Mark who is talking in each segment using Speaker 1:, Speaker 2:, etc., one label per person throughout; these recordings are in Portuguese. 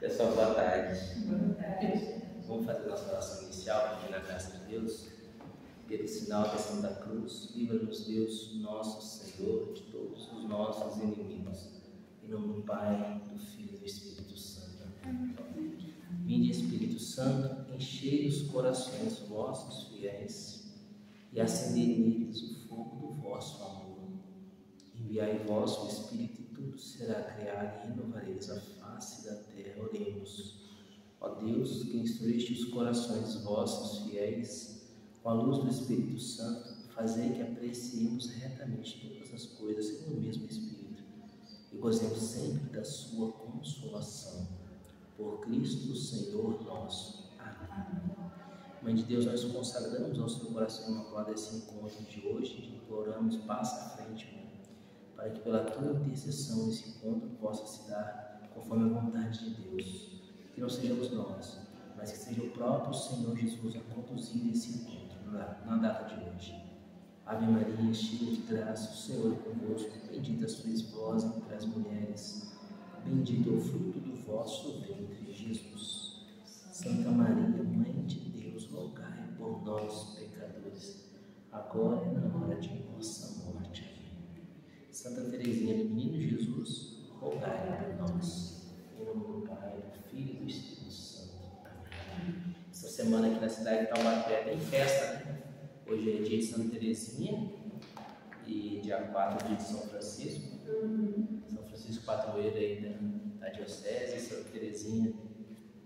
Speaker 1: Pessoal, boa tarde.
Speaker 2: Boa tarde.
Speaker 1: Vamos fazer nossa oração inicial, pedindo a graça de Deus. Pelo sinal da Santa Cruz, livra-nos Deus, nosso Senhor, de todos os nossos inimigos. Em nome do Pai, do Filho e do Espírito Santo. Vinde, Espírito Santo, enchei os corações vossos fiéis e acendei neles o fogo do vosso amor. Enviai vosso Espírito e tudo será criado e renovareis a face da terra. Oremos. Ó Deus, que instruíste os corações vossos fiéis com a luz do Espírito Santo, fazei que apreciemos retamente todas as coisas segundo o mesmo Espírito e gozemos sempre da sua consolação. Por Cristo Senhor nosso. Amém. Mãe de Deus, nós consagramos ao seu coração imaculado esse encontro de hoje e imploramos, passa à frente, Mãe, para que pela tua intercessão esse encontro possa se dar conforme a vontade de Deus. Que não sejamos nós, mas que seja o próprio Senhor Jesus a conduzir esse encontro na data de hoje. Ave Maria, cheia de graça, o Senhor é convosco, bendita sois vós entre as mulheres, bendito é o fruto do vosso ventre, Jesus. Santa Maria, Mãe de Deus, rogai por nós, pecadores, agora e na hora de nossa morte. Amém. Santa Teresinha do Menino Jesus, rogai por nós. Em nome do Pai, do Filho e do Espírito Santo. Amém. Essa semana aqui na cidade de Taubaté tem festa, né? Hoje é dia de Santa Teresinha e dia 4 é dia de São Francisco. São Francisco padroeiro aí da Diocese, Santa Teresinha,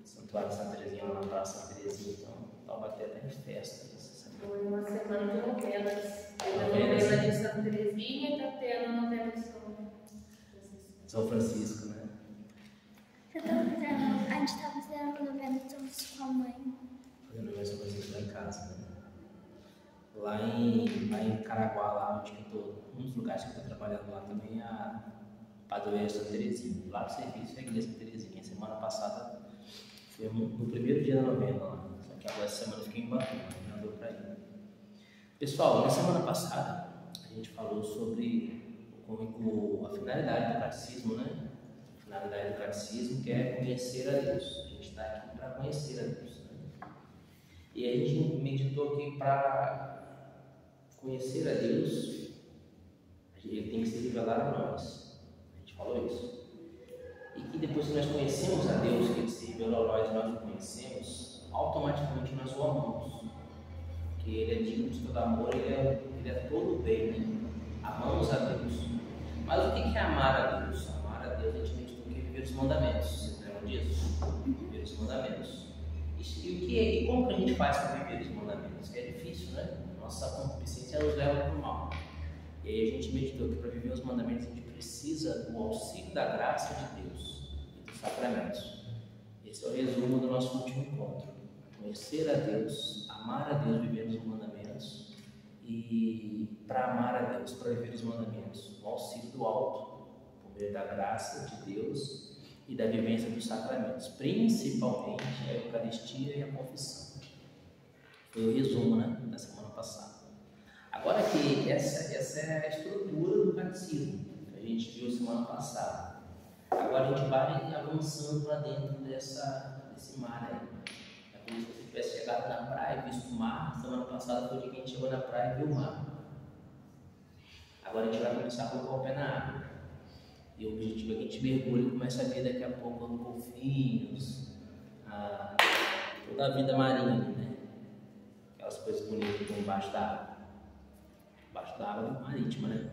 Speaker 1: Santuário de Santa Teresinha lá na Praça Santa Teresinha. Então, Taubaté está em festa essa semana.
Speaker 2: Foi uma semana de novelas. Teve a novela de Santa Teresinha e está tendo a novela de
Speaker 1: São Francisco, né?
Speaker 3: A gente estava fazendo a novela de São Francisco com a mãe.
Speaker 1: Fazendo novela de São Francisco lá em casa, né? Lá em Caraguá, lá onde eu estou, um dos lugares que eu estou trabalhando lá também é a padroeira Santa Teresinha. Lá do serviço é a igreja Santa Teresinha. Semana passada foi no primeiro dia da novela lá. Só que agora essa semana eu fiquei em Batu, não deu para ir. Pessoal, na semana passada a gente falou sobre a finalidade do catecismo, né? A finalidade do catecismo que é conhecer a Deus. A gente está aqui para conhecer a Deus, né? E a gente meditou aqui para conhecer a Deus, ele tem que se revelar a nós. A gente falou isso. E que depois que nós conhecemos a Deus, que ele se revelou a nós e nós o conhecemos, automaticamente nós o amamos. Porque ele é digno de todo amor, ele é todo bem, né? Amamos a Deus. Mas o que é amar a Deus? Amar a Deus, a gente meditou que é viver os mandamentos. Vocês lembram disso? Viver os mandamentos. E como que a gente faz para viver os mandamentos? Que é difícil, né? Nossa concupiscência nos leva para o mal. E aí a gente meditou que para viver os mandamentos a gente precisa do auxílio da graça de Deus e dos sacramentos. Esse é o resumo do nosso último encontro. Conhecer a Deus, amar a Deus, viver os mandamentos. E para amar a Deus, para viver os mandamentos, o auxílio do alto, por meio da graça de Deus e da vivência dos sacramentos, principalmente a Eucaristia e a confissão. Foi o resumo, né, da semana passada. Agora que essa é a estrutura do catecismo que a gente viu semana passada. Agora a gente vai avançando para dentro desse mar aí. É como se você tivesse chegado na praia e visto o mar. Semana passada foi o dia que a gente chegou na praia e viu o mar. Agora a gente vai começar a colocar o pé na água. E o objetivo é que a gente mergulhe e comece a ver daqui a pouco os golfinhos, toda a vida marinha, né? Aquelas coisas bonitas que estão embaixo da água. Embaixo da água marítima, né?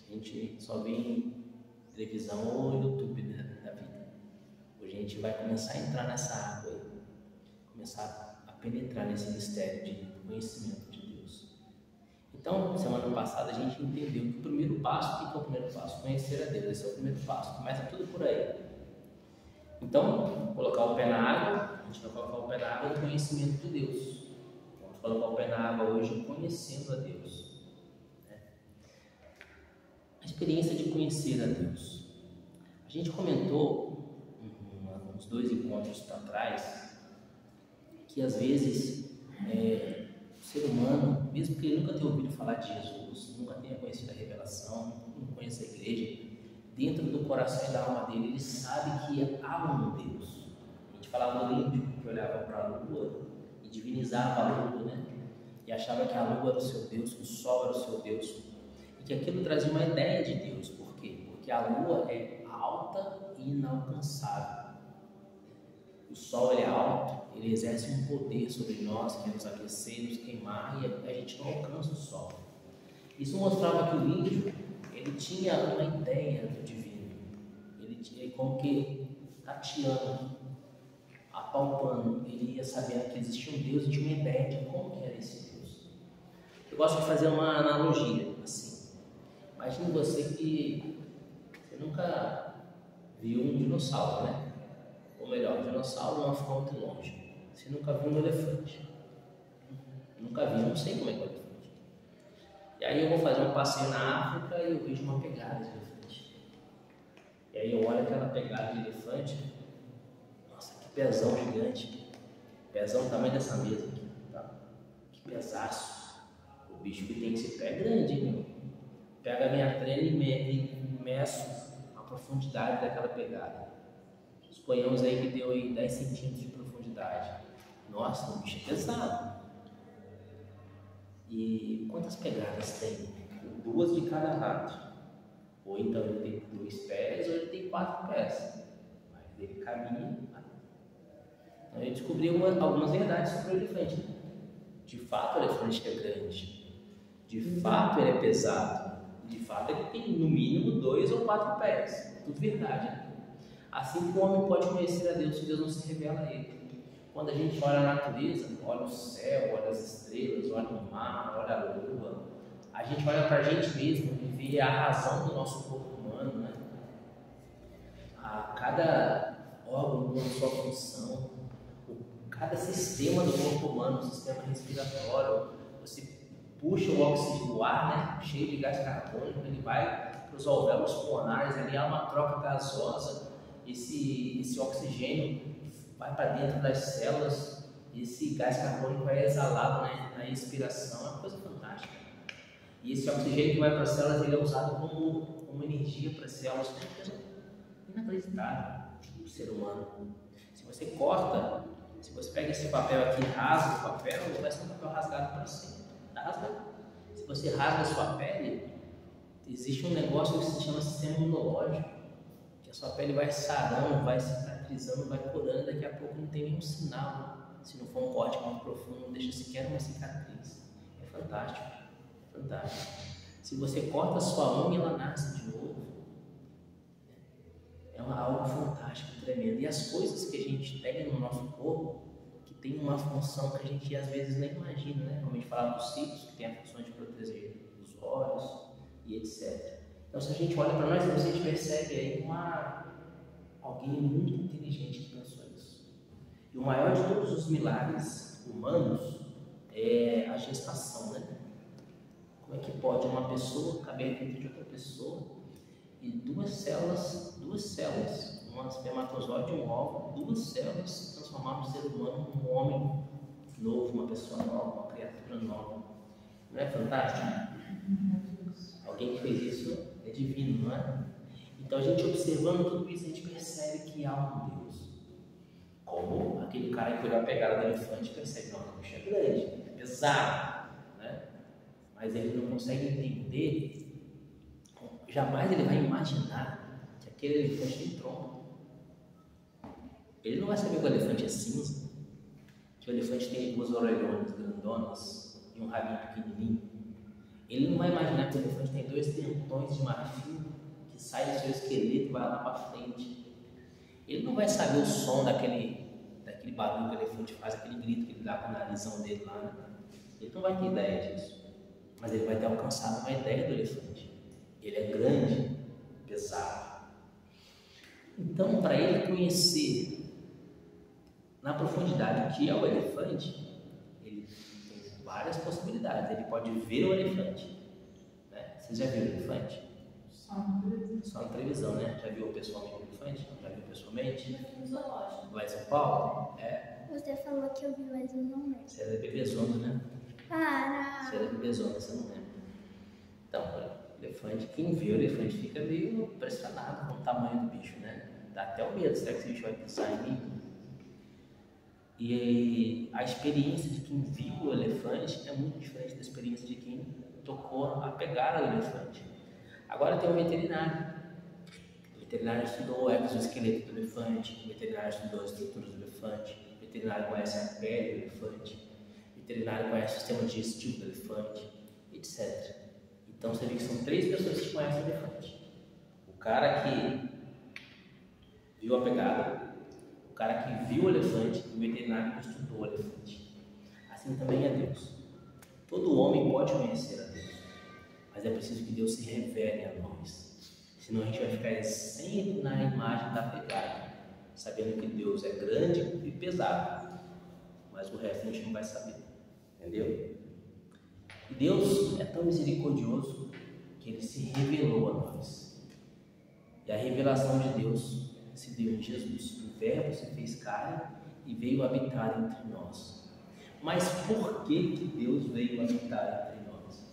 Speaker 1: A gente só vê em televisão ou no YouTube, né, da vida. Hoje a gente vai começar a entrar nessa água aí. Começar a penetrar nesse mistério de conhecimento de Deus. Então, semana passada a gente entendeu que o primeiro passo, o que é o primeiro passo? Conhecer a Deus, esse é o primeiro passo, começa tudo por aí. Então, colocar o pé na água, a gente vai colocar o pé na água no conhecimento de Deus. Vamos colocar o pé na água hoje conhecendo a Deus. Né? A experiência de conhecer a Deus. A gente comentou, uns 2 encontros para trás, que às vezes o ser humano, mesmo que ele nunca tenha ouvido falar de Jesus, nunca tenha conhecido a revelação, não conheça a igreja, dentro do coração e da alma dele, ele sabe que há um Deus. falava do índio que olhava para a lua e divinizava a lua, né? E achava que a lua era o seu Deus, que o sol era o seu Deus. E que aquilo trazia uma ideia de Deus. Por quê? Porque a lua é alta e inalcançável. O sol ele é alto, ele exerce um poder sobre nós, que é nos aquecer, nos queimar, e a gente não alcança o sol. Isso mostrava que o índio ele tinha uma ideia do divino. Ele como que tateando, apalpando, ele ia sabendo que existia um Deus e tinha uma ideia de como que era esse Deus. Eu gosto de fazer uma analogia assim. Imagine você que você nunca viu um dinossauro, né? Ou melhor, um dinossauro não ficou muito longe. Você nunca viu um elefante. Nunca vi, não sei como é que é o elefante. E aí eu vou fazer um passeio na África e eu vejo uma pegada de elefante. E aí eu olho aquela pegada de elefante. Nossa, que pezão gigante. Pezão do tamanho dessa mesa aqui. Tá? Que pesaço. O bicho que tem esse pé grande, meu. Pega a minha trena e meço a profundidade daquela pegada. Suponhamos aí que deu aí 10 centímetros de profundidade. Nossa, o bicho é pesado. E quantas pegadas tem? 2 de cada lado. Ou então ele tem 2 pés, ou ele tem 4 pés. Mas ele caminha. Então eu descobri algumas verdades sobre o elefante. De fato, o elefante é grande. De fato, ele é pesado. De fato, ele tem no mínimo 2 ou 4 pés. Tudo verdade. Né? Assim que o homem pode conhecer a Deus, se Deus não se revela a ele. Quando a gente olha a natureza, olha o céu, olha as estrelas, olha o mar, olha a lua, a gente olha para a gente mesmo e vê a razão do nosso corpo humano, né? Cada órgão com a sua função, cada sistema do corpo humano, o sistema respiratório, você puxa o oxigênio do ar, né? Cheio de gás carbônico, ele vai para os alvéolos pulmonares, ali há uma troca gasosa, esse oxigênio vai para dentro das células, esse gás carbônico é exalado, né, na expiração, é uma coisa fantástica. E esse oxigênio que vai para as células, ele é usado como energia para as células, é uma coisa inacreditável do ser humano. Se você corta, se você pega esse papel aqui e rasga o papel, vai ser um papel rasgado para sempre. Está rasgado. Se você rasga a sua pele, existe um negócio que se chama sistema imunológico, que a sua pele vai sarando, vai cicatrizando, vai curando, daqui a pouco não tem nenhum sinal. Se não for um corte muito profundo, não deixa sequer uma cicatriz. É fantástico, fantástico. Se você corta a sua unha, ela nasce de novo. É algo fantástico, tremendo. E as coisas que a gente pega no nosso corpo, que tem uma função que a gente às vezes nem imagina, né? Como a gente fala dos cílios, que tem a função de proteger os olhos e etc. Então, se a gente olha para nós, a gente percebe aí alguém muito inteligente que pensou isso. E o maior de todos os milagres humanos é a gestação, né? Como é que pode uma pessoa caber dentro de outra pessoa e duas células, um espermatozoide e um óvulo, 2 células se transformar no ser humano, um homem novo, uma pessoa nova, uma criatura nova? Não é fantástico? Alguém que fez isso é divino, não é? Então a gente observando tudo isso, a gente percebe que há um Deus. Como aquele cara que olhou a pegada do elefante percebe, não, o bicho é grande, é pesado, né? Mas ele não consegue entender, jamais ele vai imaginar que aquele elefante tem trompa. Ele não vai saber que o elefante é cinza, que o elefante tem 2 orelhonas grandonas e um rabinho pequenininho. Ele não vai imaginar que o elefante tem 2 dentões de marfim que saem do seu esqueleto e vai lá para frente. Ele não vai saber o som daquele barulho que o elefante faz, aquele grito que ele dá com o narizão dele lá, né? Ele não vai ter ideia disso. Mas ele vai ter alcançado uma ideia do elefante. Ele é grande, pesado. Então, para ele conhecer na profundidade o que é o elefante, ele tem várias possibilidades. Ele pode ver o elefante, né? Vocês já viram o elefante? Só na televisão, né? Já viu pessoalmente o elefante? Já viu pessoalmente? Lá em São Paulo? É.
Speaker 3: Você falou que eu vi, mas eu não lembro.
Speaker 1: Você era bebezona, né?
Speaker 3: Para!
Speaker 1: Você era bebezona, você não lembra. Então, o elefante, quem vê o elefante fica meio impressionado com o tamanho do bicho, né? Dá até o medo, será que esse bicho vai pisar em mim? E a experiência de quem viu o elefante é muito diferente da experiência de quem tocou a pegada do elefante. Agora tem um veterinário. O veterinário estudou o exoesqueleto do elefante, o veterinário estudou as estruturas do elefante, o veterinário conhece a pele do elefante, o veterinário conhece o sistema digestivo do elefante, etc. Então você vê que são 3 pessoas que conhecem o elefante. O cara que viu a pegada, o cara que viu o elefante e o veterinário que estudou o elefante. Assim também é Deus. Todo homem pode conhecer a Deus, mas é preciso que Deus se revele a nós. Senão a gente vai ficar sempre na imagem da pegada, sabendo que Deus é grande e pesado, mas o resto a gente não vai saber. Entendeu? E Deus é tão misericordioso que Ele se revelou a nós. E a revelação de Deus se deu em Jesus. O Verbo se fez carne e veio habitar entre nós. Mas por que Deus veio habitar entre nós?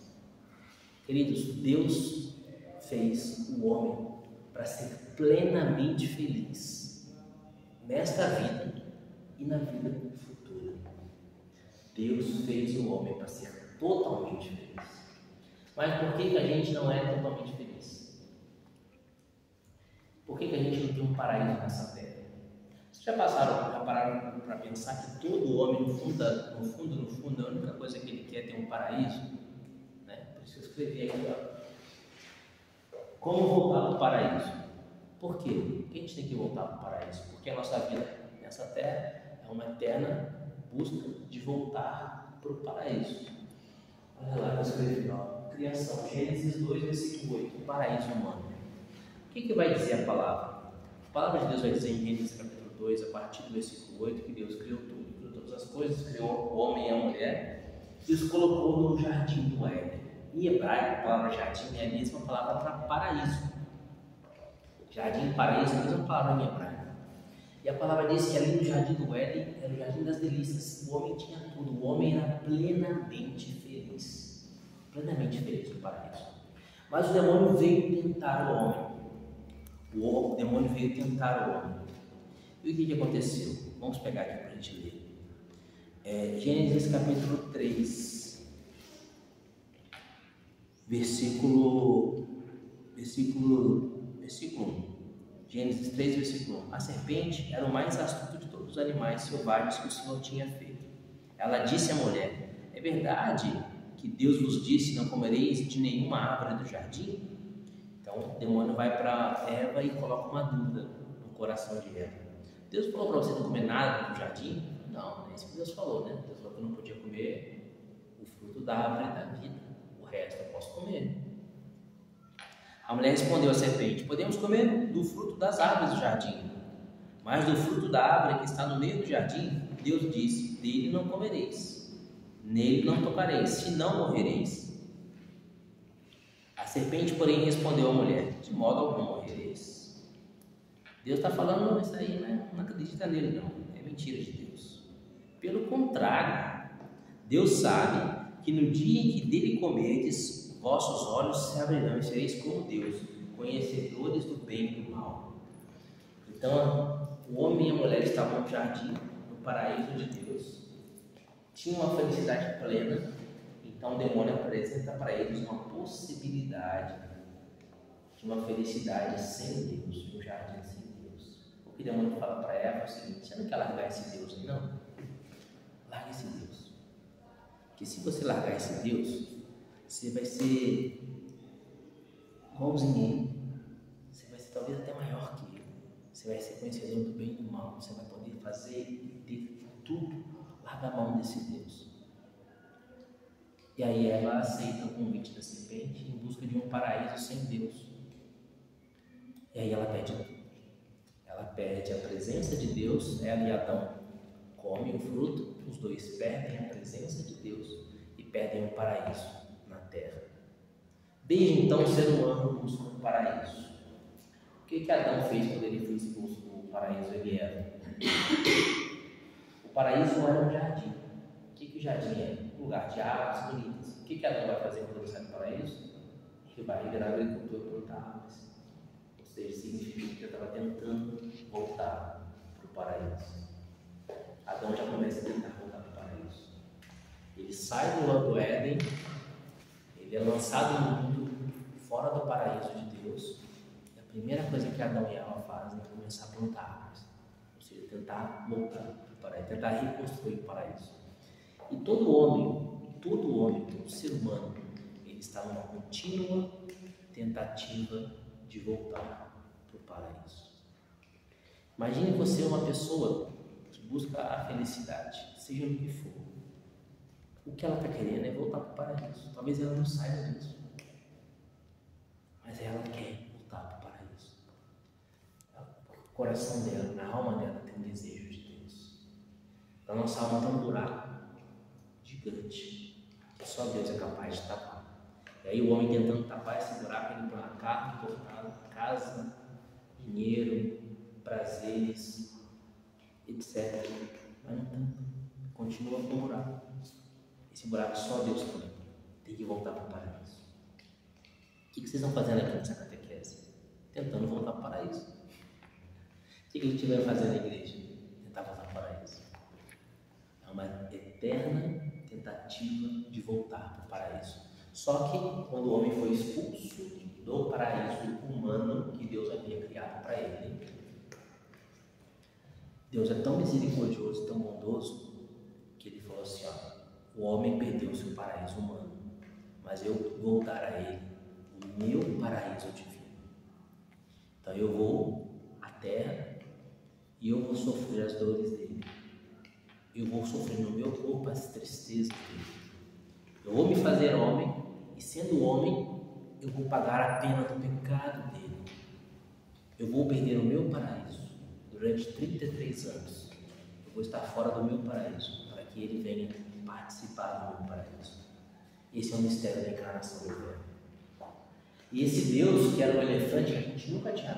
Speaker 1: Queridos, Deus fez o homem para ser plenamente feliz nesta vida e na vida futura. Deus fez o homem para ser totalmente feliz. Mas por que a gente não é totalmente feliz? Por que a gente não tem um paraíso nessa terra? Vocês já pararam para pensar que todo homem, no fundo, a única coisa que ele quer é ter um paraíso? Né? Por isso eu escrevi aqui, ó. Como voltar para o paraíso? Por quê? Por que a gente tem que voltar para o paraíso? Porque a nossa vida nessa terra é uma eterna busca de voltar para o paraíso. Olha lá que eu escrevi, ó. Criação, Gênesis 2, versículo 8, o paraíso humano. O que vai dizer a palavra? A palavra de Deus vai dizer em Gênesis capítulo 2, a partir do versículo 8, que Deus criou tudo, criou todas as coisas, criou o homem e a mulher e os colocou no jardim do Éden. Em hebraico, a palavra jardim é a mesma palavra para paraíso. Jardim e paraíso é a mesma palavra em hebraico. E a palavra diz que ali no jardim do Éden era o jardim das delícias. O homem tinha tudo, o homem era plenamente feliz. Plenamente feliz no paraíso. Mas o demônio veio tentar o homem. O demônio veio tentar o homem. E o que aconteceu? Vamos pegar aqui para a gente ler. Gênesis capítulo 3. Versículo 1. Gênesis 3, versículo 1. A serpente era o mais astuto de todos os animais selvagens que o Senhor tinha feito. Ela disse à mulher: é verdade que Deus vos disse: não comereis de nenhuma árvore do jardim? Então o demônio vai para Eva e coloca uma dúvida no coração de Eva. Deus falou para você não comer nada do jardim? Não, não é isso que Deus falou, né? Deus falou que eu não podia comer o fruto da árvore da vida. O resto eu posso comer. A mulher respondeu à serpente: podemos comer do fruto das árvores do jardim, mas do fruto da árvore que está no meio do jardim, Deus disse: dele não comereis, nele não tocareis, senão morrereis. A serpente, porém, respondeu à mulher: de modo algum morrereis. Deus está falando, não, isso aí, né? Não acredita nele, não. É mentira de Deus. Pelo contrário, Deus sabe que no dia em que dele comerdes, vossos olhos se abrirão e sereis como Deus, conhecedores do bem e do mal. Então, o homem e a mulher estavam no jardim, no paraíso de Deus. Tinham uma felicidade plena. Então, o demônio apresenta para eles uma possibilidade de uma felicidade sem Deus, um jardim sem Deus. O que o demônio fala para Eva é o seguinte: você não quer largar esse Deus aí, não? Larga esse Deus. Porque se você largar esse Deus, você vai ser igualzinho a ele. Você vai ser talvez até maior que ele. Você vai ser conhecedor do bem e do mal. Você vai poder fazer e ter tudo. Larga a mão desse Deus. E aí ela aceita o convite da serpente em busca de um paraíso sem Deus. E aí ela pede tudo. Ela pede a presença de Deus. Ela e Adão comem o fruto. Os dois perdem a presença de Deus e perdem o paraíso na terra. Desde então o ser humano busca um paraíso. O que Adão fez quando ele foi expulso do paraíso? Ele era. O paraíso era um jardim. O que o jardim é? Um lugar de árvores bonitas. O que Adão vai fazer quando ele sai do paraíso? Ele vai virar agricultor e plantar árvores. Ou seja, significa que ele estava tentando voltar para o paraíso. Adão já começa a tentar voltar para o paraíso. Ele sai do Éden, ele é lançado no mundo, fora do paraíso de Deus. E a primeira coisa que Adão e Eva fazem é começar a plantar árvores, ou seja, tentar voltar para o paraíso, tentar reconstruir o paraíso. E todo homem, todo ser humano, ele está numa contínua tentativa de voltar para o paraíso. Imagine você uma pessoa que busca a felicidade, seja no que for. O que ela está querendo é voltar para o paraíso. Talvez ela não saiba disso, mas ela quer voltar para o paraíso. O coração dela, na alma dela, tem um desejo de Deus. Na nossa alma tem um buraco gigante que só Deus é capaz de tapar. E aí o homem tentando tapar esse buraco, ele põe carro importado, casa, dinheiro, prazeres, etc. Mas não tampa, continua com o buraco. Esse buraco só Deus põe. Tem que voltar para o paraíso. O que vocês estão fazendo aqui nessa catequese? Tentando voltar para o paraíso. O que a gente vai fazer na igreja? Tentar voltar para o paraíso. É uma eterna tentativa de voltar para o paraíso. Só que quando o homem foi expulso do paraíso humano que Deus havia criado para ele, Deus é tão misericordioso, tão bondoso, que ele falou assim, ó, o homem perdeu o seu paraíso humano, mas eu vou dar a ele o meu paraíso divino. Então eu vou à terra e eu vou sofrer as dores dele. Eu vou sofrer no meu corpo as tristezas dele. Eu vou me fazer homem e, sendo homem, eu vou pagar a pena do pecado dele. Eu vou perder o meu paraíso durante 33 anos. Eu vou estar fora do meu paraíso para que ele venha participar do meu paraíso. Esse é o mistério da encarnação do Verbo. E esse Deus, que era um elefante que a gente nunca tinha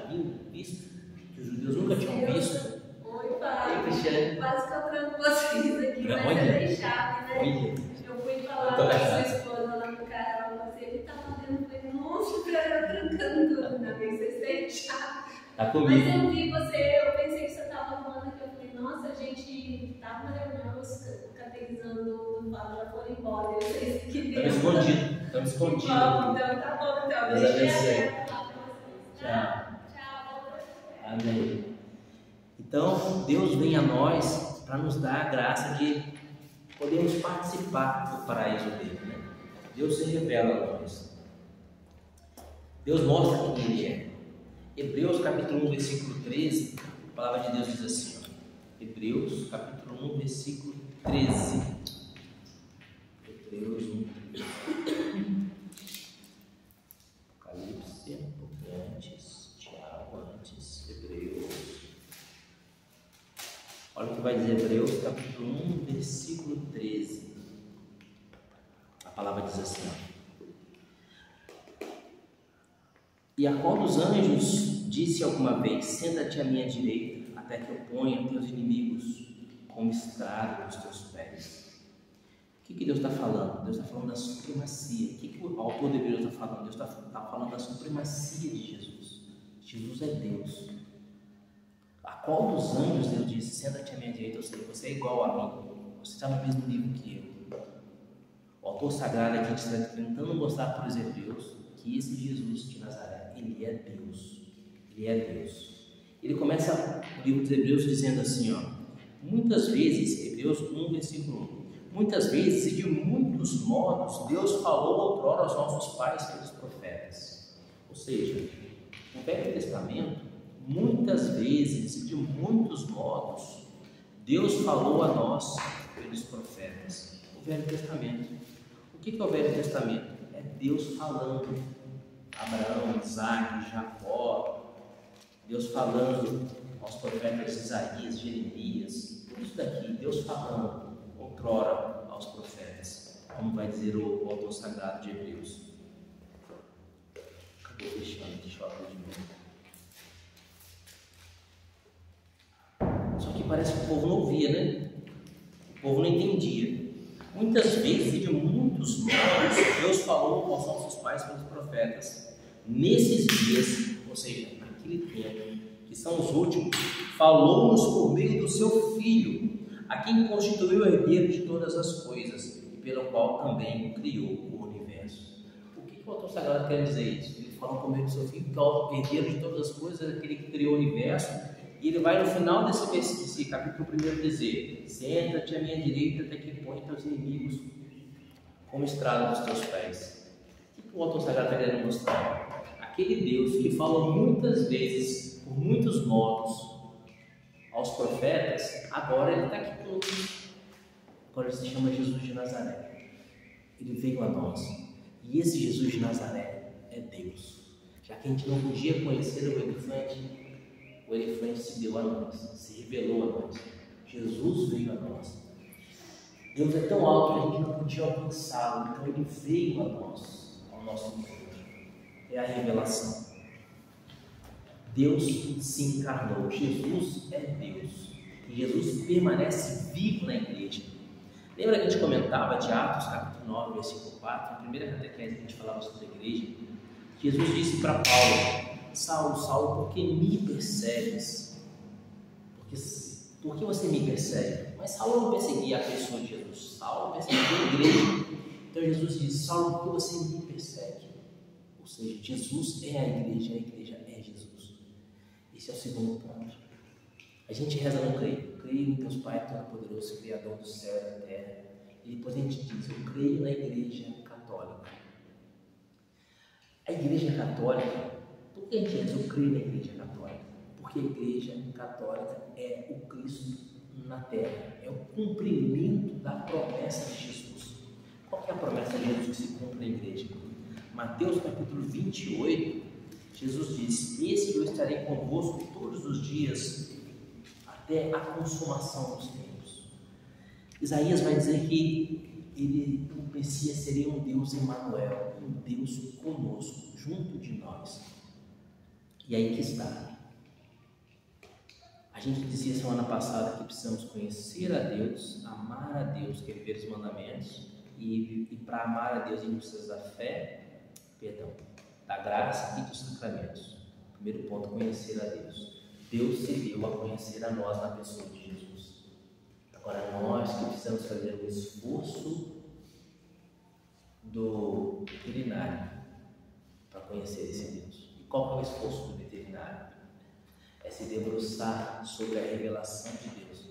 Speaker 1: visto, que os judeus nunca tinham visto.
Speaker 2: Oi, pai.
Speaker 1: Cristiane.
Speaker 2: Quase que eu tranco vocês aqui, mas é bem chato, né? Eu fui falar com a sua esposa lá no carro, ela ele tá fazendo, eu falei, nossa, eu trancando tudo, ainda bem que vocês têm chato.
Speaker 1: Tá comigo.
Speaker 2: Mas eu vi você, eu pensei que você tava falando aqui, eu falei, nossa, a gente tava na reunião, os catequizando do Fábio já foram embora, eu sei que Deus.
Speaker 1: Estamos escondidos.
Speaker 2: Então tá bom, então.
Speaker 1: Deus
Speaker 2: Deixa
Speaker 1: abençoe. Tchau.
Speaker 2: Tchau.
Speaker 1: Amém. Então, Deus vem a nós para nos dar a graça de podermos participar do paraíso dele, né? Deus se revela a nós. Deus mostra quem ele é. Hebreus capítulo 1, versículo 13, a palavra de Deus diz assim, ó. Hebreus capítulo 1, versículo 13. Hebreus 1, 13. Apocalipse, um pouquinho antes, Tiago antes, Hebreus. Olha o que vai dizer Hebreus capítulo 1, versículo 13. A palavra diz assim, ó. E a qual dos anjos disse alguma vez, senta-te à minha direita, até que eu ponha teus inimigos como estrado dos teus pés. O que Deus está falando? Deus está falando da supremacia. O que o autor de Hebreus está falando? Deus está falando da supremacia de Jesus. Jesus é Deus. A qual dos anjos Deus disse, senta-te à minha direita, ou seja, você é igual a mim, você está no mesmo nível que eu. O autor sagrado aqui está tentando mostrar para os hebreus que esse Jesus de Nazaré, ele é Deus. Ele é Deus. Ele começa o livro dos Hebreus dizendo assim, ó, muitas vezes, Hebreus 1, versículo 1, muitas vezes e de muitos modos Deus falou outrora aos nossos pais pelos profetas. Ou seja, no Velho Testamento, muitas vezes e de muitos modos Deus falou a nós pelos profetas. O Velho Testamento. O que é o Velho Testamento? É Deus falando. Abraão, Isaac, Jacó, Deus falando aos profetas Isaías, Jeremias, tudo isso daqui, Deus falando outrora aos profetas, como vai dizer o autor sagrado de Hebreus. Acabou fechando, deixa eu abrir de novo. Só que parece que o povo não ouvia, né? O povo não entendia. Muitas vezes e de muitos modos, Deus falou aos nossos pais pelos profetas. Nesses dias, ou seja, naquele tempo, que são os últimos, falou-nos por meio do seu Filho, a quem constituiu o herdeiro de todas as coisas e pelo qual também criou o universo. O que o autor sagrado quer dizer isso? Ele fala por meio do seu filho que é o herdeiro de todas as coisas, aquele que criou o universo, e ele vai no final desse capítulo 1 dizer: senta-te à minha direita até que ponha teus inimigos como estrada dos teus pés. O que o autor sagrado está querendo mostrar? Aquele Deus que falou muitas vezes, por muitos modos, aos profetas, agora ele está aqui conosco. Agora ele se chama Jesus de Nazaré. Ele veio a nós. E esse Jesus de Nazaré é Deus. Já que a gente não podia conhecer o elefante se deu a nós, se revelou a nós. Jesus veio a nós. Deus é tão alto que a gente não podia alcançá-lo, então ele veio a nós, ao nosso encontro. É a revelação. Deus se encarnou. Jesus é Deus. E Jesus permanece vivo na igreja. Lembra que a gente comentava de Atos, capítulo 9, versículo 4, na primeira catequese que a gente falava sobre a igreja? Jesus disse para Paulo: Saulo, Saulo, por que me persegues? Por que você me persegue? Mas Saulo não perseguia a pessoa de Jesus, Saulo perseguia a igreja. Então Jesus disse: Saulo, por que você me persegue? Ou seja, Jesus é a igreja é Jesus. Esse é o segundo ponto. A gente reza no creio. Creio em Deus Pai Todo-Poderoso, Criador do céu e da terra. E depois a gente diz: eu creio na igreja católica. A igreja católica, por que a gente diz eu creio na igreja católica? Porque a igreja católica é o Cristo na terra, é o cumprimento da promessa de Jesus. Qual que é a promessa de Jesus que se cumpre na igreja? Mateus capítulo 28, Jesus disse: eis que eu estarei convosco todos os dias, até a consumação dos tempos. Isaías vai dizer que o Messias seria um Deus Emmanuel, um Deus conosco, junto de nós. E aí que está. A gente dizia semana passada que precisamos conhecer a Deus, amar a Deus, que é viver os mandamentos, e para amar a Deus a gente precisa da fé, da graça e dos sacramentos. Primeiro ponto, conhecer a Deus. Deus se deu a conhecer a nós na pessoa de Jesus. Agora nós que precisamos fazer o esforço do veterinário para conhecer esse Deus. E qual é o esforço do veterinário? É se debruçar sobre a revelação de Deus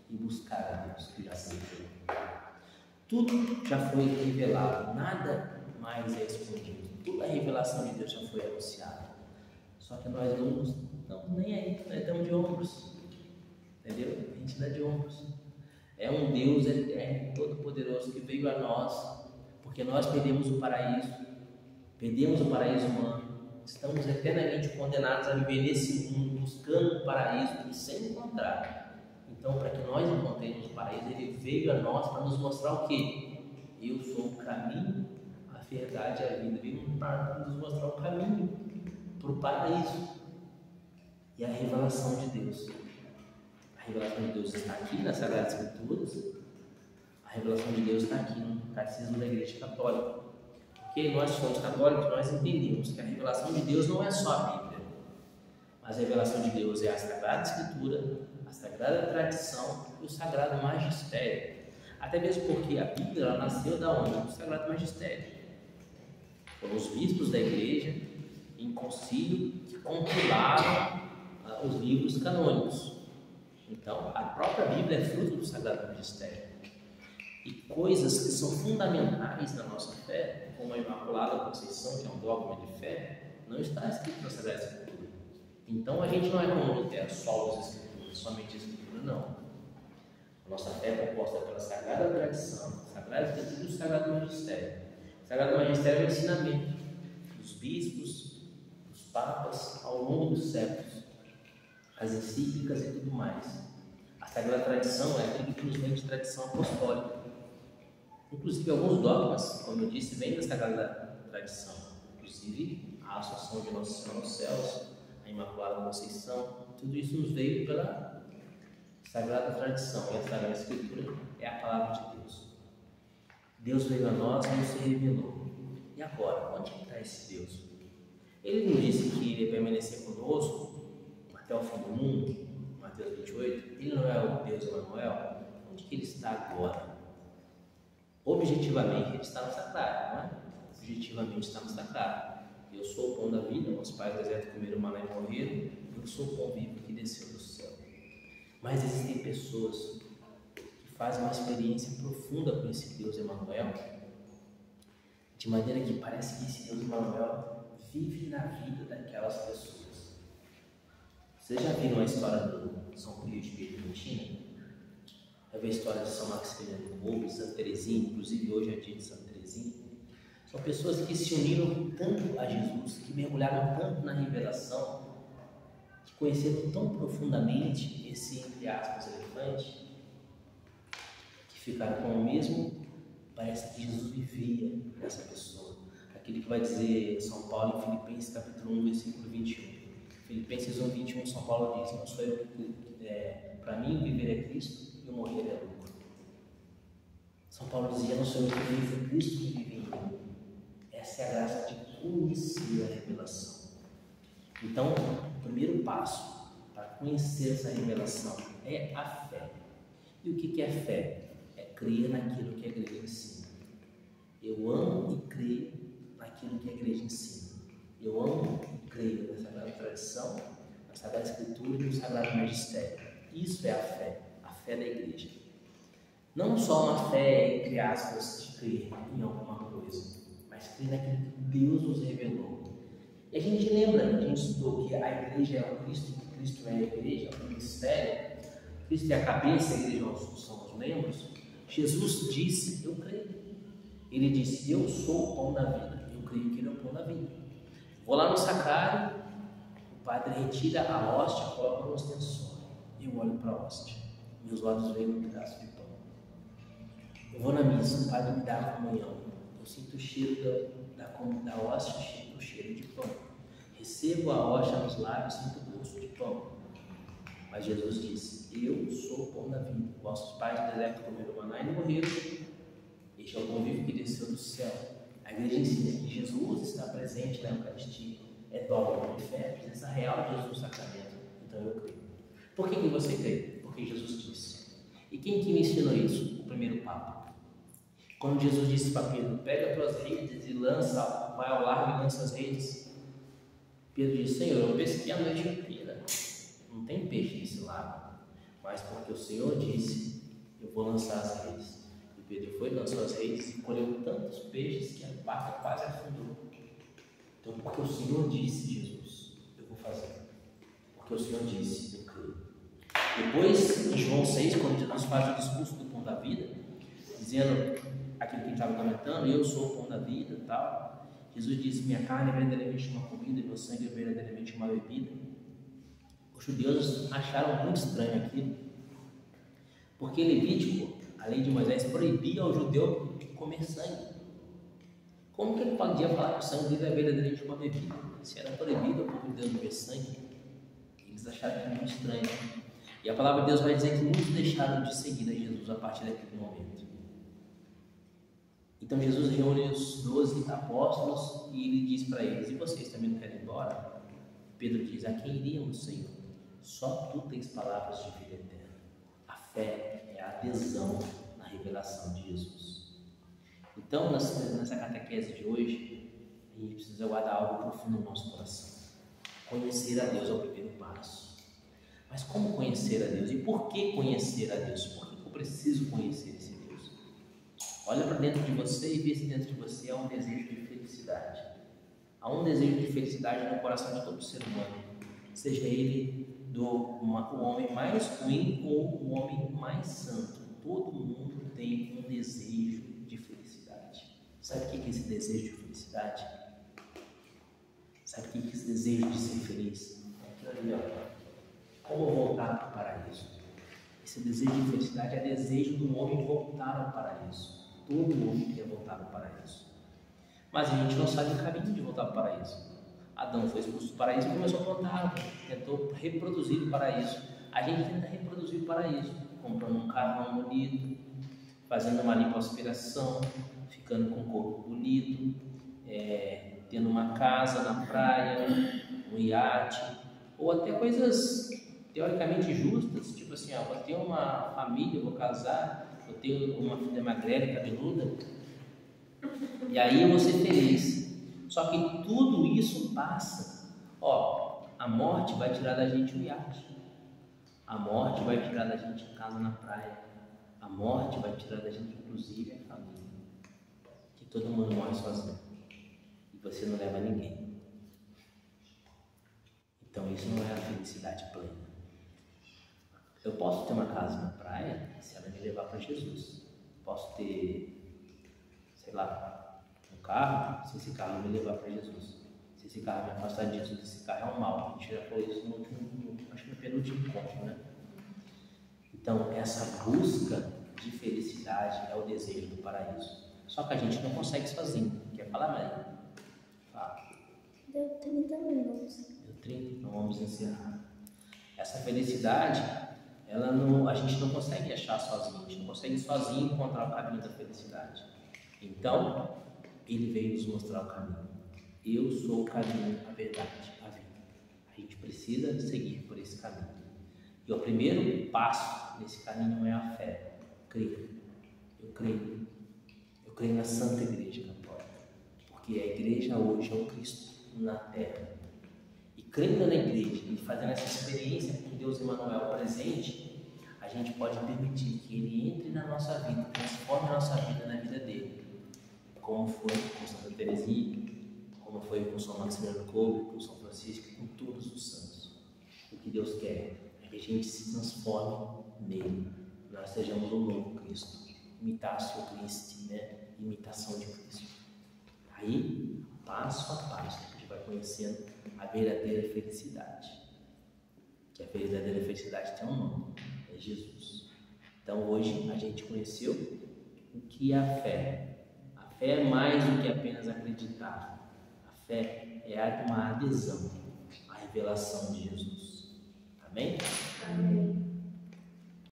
Speaker 1: e buscar a Deus que já se revelou. Tudo já foi revelado, nada mais é escondido. Toda a revelação de Deus já foi anunciada. Só que nós não estamos nem aí, nós estamos de ombros. Entendeu? A gente dá de ombros. É um Deus eterno, todo-poderoso, que veio a nós, porque nós perdemos o paraíso humano. Estamos eternamente condenados a viver nesse mundo, buscando o paraíso sem encontrar. Então, para que nós encontremos o paraíso, ele veio a nós para nos mostrar o quê? Eu sou o caminho, a verdade e a vida. Veio para nos mostrar o caminho para o paraíso. E a revelação de Deus. A revelação de Deus está aqui nas Sagradas Escrituras. A revelação de Deus está aqui no Catecismo da Igreja Católica. Porque nós somos católicos, nós entendemos que a revelação de Deus não é só a Bíblia, mas a revelação de Deus é a Sagrada Escritura, a Sagrada Tradição e o Sagrado Magistério. Até mesmo porque a Bíblia ela nasceu da onde? Do Sagrado Magistério. Foram os bispos da Igreja, em concílio, que compilaram os livros canônicos. Então, a própria Bíblia é fruto do Sagrado Magistério. E coisas que são fundamentais na nossa fé, como a Imaculada Conceição, que é um dogma de fé, não está escrito na Sagrada Escritura. Então a gente não é como Lutero, só as Escrituras, somente a Escritura, não. A nossa fé é composta pela Sagrada Tradição, Sagrada Escritura e o Sagrado Magistério. O Sagrado Magistério é o ensinamento dos bispos, dos papas, ao longo dos séculos, as encíclicas e tudo mais. A Sagrada Tradição é aquilo que nos vem de tradição apostólica. Inclusive, alguns dogmas, como eu disse, vêm da Sagrada Tradição. Inclusive, a Assunção de Nossa Senhora aos Céus, a Imaculada Conceição, tudo isso nos veio pela Sagrada Tradição. E a Sagrada Escritura é a palavra de Deus. Deus veio a nós e nos se revelou. E agora, onde está esse Deus? Ele não disse que iria permanecer conosco até o fim do mundo, Mateus 28? Ele não é o Deus Emmanuel? onde que ele está agora? Objetivamente, ele está no sacrário, não é? Objetivamente está no sacrário. Eu sou o pão da vida, os pais do deserto comeram maná e morreram, eu sou o pão vivo que desceu do céu. Mas existem pessoas que fazem uma experiência profunda com esse Deus Emanuel, de maneira que parece que esse Deus Emanuel vive na vida daquelas pessoas. Vocês já viram a história do São Pio de Pietrelcina? Já viu a história de São Maximiliano Kolbe, Santa Teresinha, inclusive hoje é dia de Santa Teresinha. São pessoas que se uniram tanto a Jesus, que mergulharam tanto na revelação, que conheceram tão profundamente esse, entre aspas, elefante, que ficaram com o mesmo, parece que Jesus vivia nessa pessoa. Aquele que vai dizer São Paulo em Filipenses capítulo 1, versículo 21. Filipenses 1, 21, São Paulo diz: não sou eu para mim viver é Cristo e o morrer é lucro. São Paulo dizia: não sou eu que vivo, é Cristo que vive em mim. Essa é a graça de conhecer a revelação. Então, o primeiro passo para conhecer essa revelação é a fé. E o que é fé? É crer naquilo que a igreja ensina. Eu amo e creio naquilo que a igreja ensina. Eu amo e creio na Sagrada Tradição, na Sagrada Escritura e no Sagrado Magistério. Isso é a fé da igreja. Não só uma fé, entre aspas, de crer em alguma coisa, mas crer naquilo que Deus nos revelou. E a gente lembra, a gente estudou que a igreja é o Cristo, que Cristo é a igreja, é o mistério, Cristo é a cabeça, a igreja são os membros. Jesus disse: eu creio. Ele disse: eu sou o pão da vida. Eu creio que ele é o pão da vida. Vou lá no sacrário, o padre retira a hóstia, coloca no ostensório. Eu olho para a hóstia, meus olhos veem um pedaço de pão. Eu vou na missa, o padre me dá a comunhão. Eu sinto o cheiro da hóstia, sinto o cheiro de pão. Recebo a hóstia nos lábios, sinto o gosto de pão. Mas Jesus disse: eu sou o pão da vida. Vossos pais do deserto comeram maná e não morreram. Este é o pão vivo que desceu do céu. A igreja ensina que Jesus está presente na Eucaristia. É dogma de fé, presença real de Jesus no sacramento. Então eu creio. Por que você crê? Porque Jesus disse. E quem que me ensinou isso? O primeiro Papa. Quando Jesus disse para Pedro: pega as tuas redes e lança, vai ao largo e lança as redes. Pedro disse: Senhor, eu pesquei a noite inteira, não tem peixe nesse lago, mas porque o Senhor disse, eu vou lançar as redes. E Pedro foi, lançou as redes e colheu tantos peixes que a barca quase afundou. Então, porque o Senhor disse, Jesus, eu vou fazer. Porque o Senhor disse, eu creio. Depois, em João 6, quando Jesus faz o discurso do pão da vida, dizendo aquilo que a gente estava comentando: eu sou o pão da vida e tal. Jesus disse: minha carne é verdadeiramente uma comida e meu sangue é verdadeiramente uma bebida. Os judeus acharam muito estranho aquilo, porque em Levítico, a lei de Moisés proibia ao judeu comer sangue. Como que ele podia falar que o sangue dele é verdadeiramente uma bebida? Se era proibido ao povo de Deus beber sangue, eles acharam aquilo muito estranho. E a palavra de Deus vai dizer que muitos deixaram de seguir a Jesus a partir daquele momento. Então Jesus reúne os 12 apóstolos e ele diz para eles: e vocês também não querem ir embora? Pedro diz: a quem iríamos, Senhor? Só tu tens palavras de vida eterna. A fé é a adesão na revelação de Jesus. Então, nessa catequese de hoje, a gente precisa guardar algo profundo no nosso coração. Conhecer a Deus é o primeiro passo. Mas como conhecer a Deus? E por que conhecer a Deus? Por que eu preciso conhecer esse Deus? Olha para dentro de você e vê se dentro de você há um desejo de felicidade. Há um desejo de felicidade no coração de todo ser humano, seja ele o homem mais ruim ou o homem mais santo. Todo mundo tem um desejo de felicidade. Sabe o que é esse desejo de felicidade? Sabe o que é esse desejo de ser feliz? É aquilo ali, ó. Como voltar para o paraíso. Esse desejo de felicidade é desejo do homem voltar ao paraíso. Todo homem quer voltar ao paraíso. Mas a gente não sabe o caminho de voltar ao paraíso. Adão foi expulso do paraíso e começou a plantar árvore. Tentou reproduzir o paraíso. A gente tenta reproduzir o paraíso, comprando um carro bonito, fazendo uma lipoaspiração, ficando com um corpo bonito, tendo uma casa na praia, um iate, ou até coisas teoricamente justas, tipo assim, ó, vou ter uma família, vou casar, vou ter uma filha magrela e cabeluda, e aí eu vou ser feliz. Só que tudo isso passa. Ó, a morte vai tirar da gente o iate. A morte vai tirar da gente a casa na praia. A morte vai tirar da gente, inclusive, a família. Que todo mundo morre sozinho. E você não leva ninguém. Então isso não é a felicidade plena. Eu posso ter uma casa na praia se ela me levar para Jesus. Posso ter, sei lá, um carro se esse carro me levar para Jesus. Se esse carro me afastar de Jesus, esse carro é um mal. A gente já falou isso no último, acho que no penúltimo encontro, né? Então essa busca de felicidade é o desejo do paraíso. Só que a gente não consegue sozinho. Quer falar, Maria? Fala.
Speaker 3: Deu 30 minutos.
Speaker 1: Deu 30? Então vamos encerrar. Essa felicidade, a gente não consegue achar sozinho. A gente não consegue sozinho encontrar o caminho da felicidade. Então, ele veio nos mostrar o caminho. Eu sou o caminho, a verdade, a vida. A gente precisa seguir por esse caminho. E o primeiro passo nesse caminho é a fé. Eu creio na Santa Igreja Católica, porque a igreja hoje é o Cristo na terra. E crendo na igreja e fazendo essa experiência com Deus Emmanuel presente, a gente pode permitir que Ele entre na nossa vida, transforme a nossa vida na vida dele, como foi com Santa Teresinha, como foi com São Maximiliano Kolbe, com São Francisco, com todos os santos. O que Deus quer é que a gente se transforme nele, nós sejamos o novo Cristo, imitatio Christi, né? Imitação de Cristo. Aí, passo a passo, a gente vai conhecendo a verdadeira felicidade. Que a verdadeira felicidade tem um nome, é Jesus. Então hoje a gente conheceu o que é a fé. A fé é mais do que apenas acreditar. A fé é uma adesão à revelação de Jesus. Amém?
Speaker 2: Amém.